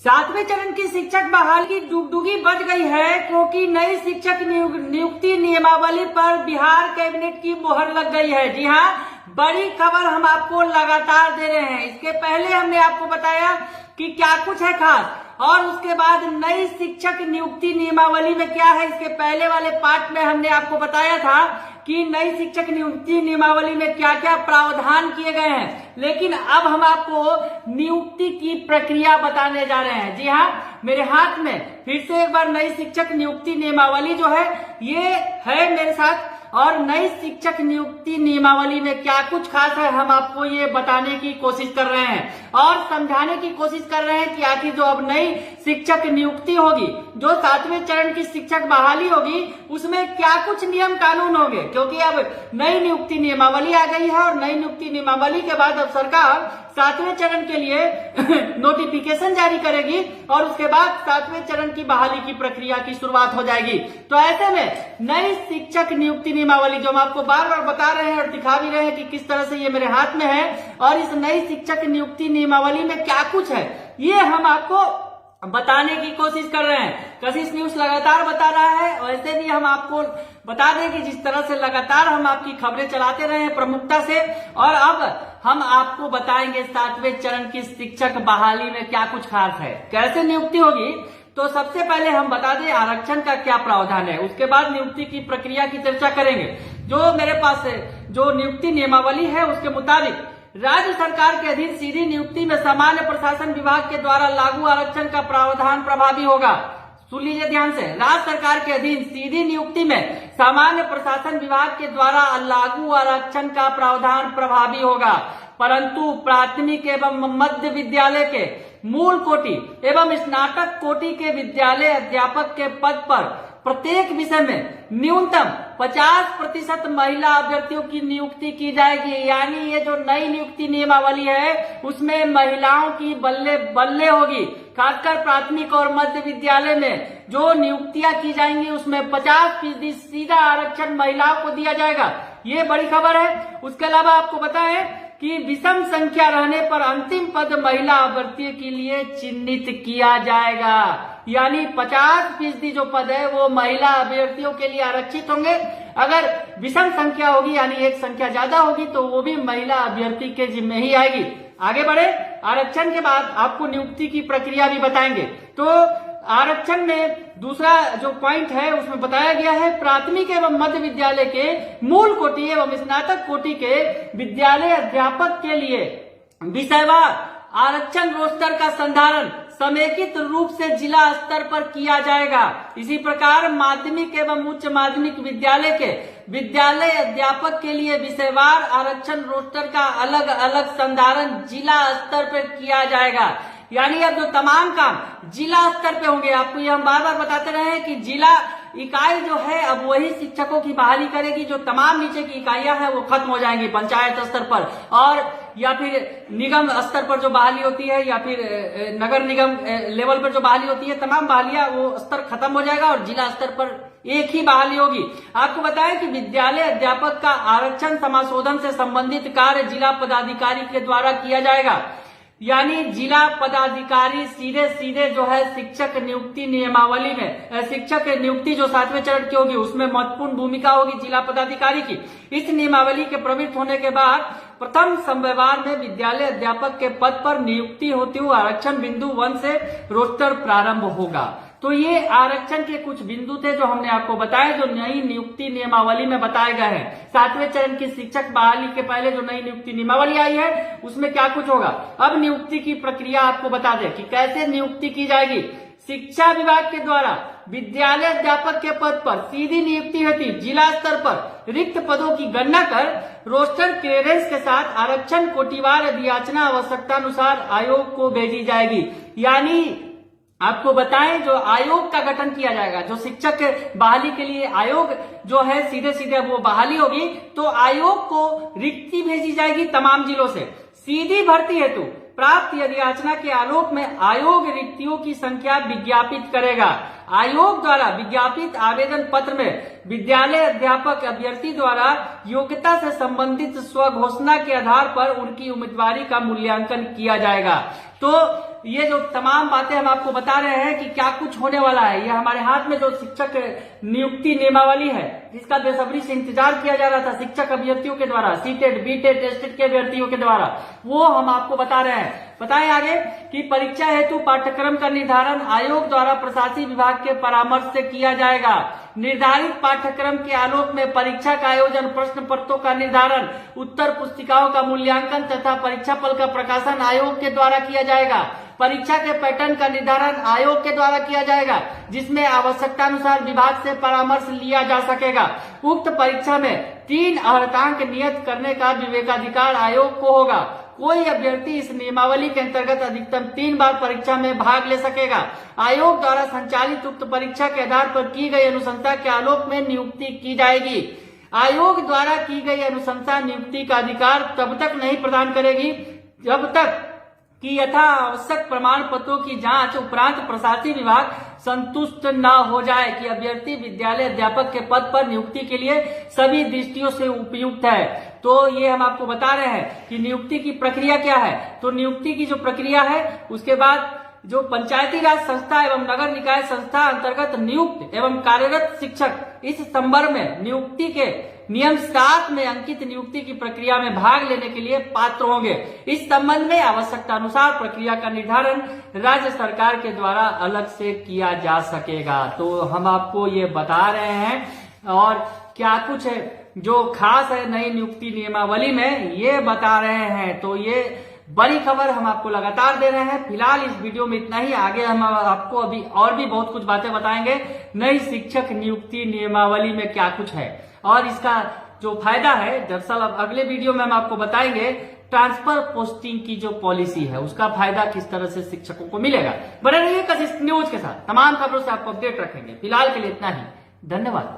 सातवें चरण की शिक्षक बहाली की डुगडुगी बज गई है, क्योंकि नई शिक्षक नियुक्ति नियमावली पर बिहार कैबिनेट की मोहर लग गई है। जी हाँ, बड़ी खबर हम आपको लगातार दे रहे हैं। इसके पहले हमने आपको बताया कि क्या कुछ है खास, और उसके बाद नई शिक्षक नियुक्ति नियमावली में क्या है। इसके पहले वाले पार्ट में हमने आपको बताया था कि नई शिक्षक नियुक्ति नियमावली में क्या क्या प्रावधान किए गए हैं, लेकिन अब हम आपको नियुक्ति की प्रक्रिया बताने जा रहे हैं। जी हाँ, मेरे हाथ में फिर से एक बार नई शिक्षक नियुक्ति नियमावली जो है ये है मेरे साथ, और नई शिक्षक नियुक्ति नियमावली में क्या कुछ खास है हम आपको ये बताने की कोशिश कर रहे हैं और समझाने की कोशिश कर रहे हैं कि आखिर जो अब नई शिक्षक नियुक्ति होगी, जो सातवें चरण की शिक्षक बहाली होगी, उसमें क्या कुछ नियम कानून होंगे। क्योंकि अब नई नियुक्ति नियमावली आ गई है और नई नियुक्ति नियमावली के बाद अब सरकार सातवें चरण के लिए नोटिफिकेशन जारी करेगी और उसके बाद सातवें चरण की बहाली की प्रक्रिया की शुरुआत हो जाएगी। तो ऐसे में नई शिक्षक नियुक्ति नियमावली जो हम आपको बार बार बता रहे हैं और दिखा भी रहे हैं कि किस तरह से ये मेरे हाथ में है, और इस नई शिक्षक नियुक्ति नियमावली में क्या कुछ है ये हम आपको बताने की कोशिश कर रहे हैं। कशिश न्यूज लगातार बता रहा है, वैसे भी हम आपको बता दें कि जिस तरह से लगातार हम आपकी खबरें चलाते रहे हैं प्रमुखता से, और अब हम आपको बताएंगे सातवें चरण की शिक्षक बहाली में क्या कुछ खास है, कैसे नियुक्ति होगी। तो सबसे पहले हम बता दें आरक्षण का क्या प्रावधान है, उसके बाद नियुक्ति की प्रक्रिया की चर्चा करेंगे। जो मेरे पास जो नियुक्ति नियमावली है उसके मुताबिक राज्य सरकार के अधीन सीधी नियुक्ति में सामान्य प्रशासन विभाग के द्वारा लागू आरक्षण का प्रावधान प्रभावी होगा। सुन लीजिए ध्यान से, राज्य सरकार के अधीन सीधी नियुक्ति में सामान्य प्रशासन विभाग के द्वारा लागू आरक्षण का प्रावधान प्रभावी होगा, परंतु प्राथमिक एवं मध्य विद्यालय के मूल कोटि एवं स्नातक कोटि के विद्यालय अध्यापक के पद पर प्रत्येक विषय में न्यूनतम 50% महिला अभ्यर्थियों की नियुक्ति की जाएगी। यानी ये जो नई नियुक्ति नियमावली है उसमें महिलाओं की बल्ले बल्ले होगी। खासकर प्राथमिक और मध्य विद्यालय में जो नियुक्तियां की जाएंगी उसमें 50% सीधा आरक्षण महिलाओं को दिया जाएगा। ये बड़ी खबर है। उसके अलावा आपको बताएं कि विषम संख्या रहने पर अंतिम पद महिला अभ्यर्थियों के लिए चिन्हित किया जाएगा। यानी 50% जो पद है वो महिला अभ्यर्थियों के लिए आरक्षित होंगे। अगर विषम संख्या होगी यानी एक संख्या ज्यादा होगी तो वो भी महिला अभ्यर्थी के जिम्मे ही आएगी। आगे बढ़े, आरक्षण के बाद आपको नियुक्ति की प्रक्रिया भी बताएंगे। तो आरक्षण में दूसरा जो पॉइंट है उसमें बताया गया है प्राथमिक एवं मध्य विद्यालय के मूल कोटि एवं स्नातक कोटि के विद्यालय अध्यापक के लिए विषयवार आरक्षण रोस्टर का संधारण समेकित रूप से जिला स्तर पर किया जाएगा। इसी प्रकार माध्यमिक एवं उच्च माध्यमिक विद्यालय के विद्यालय अध्यापक के लिए विषयवार आरक्षण रोस्टर का अलग अलग संधारण जिला स्तर पर किया जाएगा। यानी अब जो तमाम काम जिला स्तर पे होंगे, आपको ये हम बार बार बताते रहे हैं कि जिला इकाई जो है अब वही शिक्षकों की बहाली करेगी। जो तमाम नीचे की इकाइयां हैं वो खत्म हो जाएंगी पंचायत स्तर पर, और या फिर निगम स्तर पर जो बहाली होती है या फिर नगर निगम लेवल पर जो बहाली होती है, तमाम बहालियां वो स्तर खत्म हो जाएगा और जिला स्तर पर एक ही बहाली होगी। आपको बताएं कि विद्यालय अध्यापक का आरक्षण समाशोधन से संबंधित कार्य जिला पदाधिकारी के द्वारा किया जाएगा। यानी जिला पदाधिकारी सीधे सीधे जो है शिक्षक नियुक्ति नियमावली में शिक्षक नियुक्ति जो सातवें चरण की होगी उसमें महत्वपूर्ण भूमिका होगी जिला पदाधिकारी की। इस नियमावली के प्रवृत्त होने के बाद प्रथम समव्यवहार में विद्यालय अध्यापक के पद पर नियुक्ति होती हुई आरक्षण बिंदु 1 से रोस्टर प्रारंभ होगा। तो ये आरक्षण के कुछ बिंदु थे जो हमने आपको बताए, जो नई नियुक्ति नियमावली में बताए गए हैं। सातवें चरण की शिक्षक बहाली के पहले जो नई नियुक्ति नियमावली आई है उसमें क्या कुछ होगा। अब नियुक्ति की प्रक्रिया आपको बता दें कि कैसे नियुक्ति की जाएगी। शिक्षा विभाग के द्वारा विद्यालय अध्यापक के पद पर सीधी नियुक्ति होती। जिला स्तर पर रिक्त पदों की गणना कर रोस्टर क्लियरेंस के साथ आरक्षण कोटिवार अधियाचना आवश्यकता अनुसार आयोग को भेजी जाएगी। यानी आपको बताएं जो आयोग का गठन किया जाएगा, जो शिक्षक बहाली के लिए आयोग जो है सीधे सीधे वो बहाली होगी, तो आयोग को रिक्ति भेजी जाएगी तमाम जिलों से। सीधी भर्ती हेतु प्राप्त अधियाचना के आलोक में आयोग रिक्तियों की संख्या विज्ञापित करेगा। आयोग द्वारा विज्ञापित आवेदन पत्र में विद्यालय अध्यापक अभ्यर्थी द्वारा योग्यता से संबंधित स्वघोषणा के आधार पर उनकी उम्मीदवारी का मूल्यांकन किया जाएगा। तो ये जो तमाम बातें हम आपको बता रहे हैं कि क्या कुछ होने वाला है, ये हमारे हाथ में जो शिक्षक नियुक्ति नियमावली है जिसका बेसब्री से इंतजार किया जा रहा था शिक्षक अभ्यर्थियों के द्वारा, सीटेट बीटेट टेस्टेड के अभ्यर्थियों के द्वारा, वो हम आपको बता रहे हैं। बताएं आगे कि परीक्षा हेतु पाठ्यक्रम का निर्धारण आयोग द्वारा प्रशासनिक विभाग के परामर्श से किया जाएगा। निर्धारित पाठ्यक्रम के आलोक में परीक्षा का आयोजन, प्रश्न पत्रों का निर्धारण, उत्तर पुस्तिकाओं का मूल्यांकन तथा परीक्षा फल का प्रकाशन आयोग के द्वारा किया जाएगा। परीक्षा के पैटर्न का निर्धारण आयोग के द्वारा किया जाएगा, जिसमें आवश्यकता अनुसार विभाग से परामर्श लिया जा सकेगा। उक्त परीक्षा में 3 अर्हतांक नियत करने का विवेकाधिकार आयोग को होगा। कोई अभ्यर्थी इस नियमावली के अंतर्गत अधिकतम 3 बार परीक्षा में भाग ले सकेगा। आयोग द्वारा संचालित उक्त परीक्षा के आधार पर की गई अनुशंसा के आलोक में नियुक्ति की जाएगी। आयोग द्वारा की गई अनुशंसा नियुक्ति का अधिकार तब तक नहीं प्रदान करेगी जब तक कि यथा आवश्यक प्रमाण पत्रों की जांच उपरांत प्रशासनिक विभाग संतुष्ट न हो जाए कि अभ्यर्थी विद्यालय अध्यापक के पद पर नियुक्ति के लिए सभी दृष्टियों से उपयुक्त है। तो ये हम आपको बता रहे हैं कि नियुक्ति की प्रक्रिया क्या है। तो नियुक्ति की जो प्रक्रिया है उसके बाद जो पंचायती राज संस्था एवं नगर निकाय संस्था अंतर्गत नियुक्त एवं कार्यरत शिक्षक इस संदर्भ में नियुक्ति के नियम 7 में अंकित नियुक्ति की प्रक्रिया में भाग लेने के लिए पात्र होंगे। इस संबंध में आवश्यकता अनुसार प्रक्रिया का निर्धारण राज्य सरकार के द्वारा अलग से किया जा सकेगा। तो हम आपको ये बता रहे हैं और क्या कुछ है जो खास है नई नियुक्ति नियमावली में ये बता रहे हैं। तो ये बड़ी खबर हम आपको लगातार दे रहे हैं। फिलहाल इस वीडियो में इतना ही, आगे हम आपको अभी और भी बहुत कुछ बातें बताएंगे नई शिक्षक नियुक्ति नियमावली में क्या कुछ है और इसका जो फायदा है। दरअसल अब अगले वीडियो में हम आपको बताएंगे ट्रांसफर पोस्टिंग की जो पॉलिसी है उसका फायदा किस तरह से शिक्षकों को मिलेगा। बने रहिए कशिश न्यूज के साथ, तमाम खबरों से आपको अपडेट रखेंगे। फिलहाल के लिए इतना ही, धन्यवाद।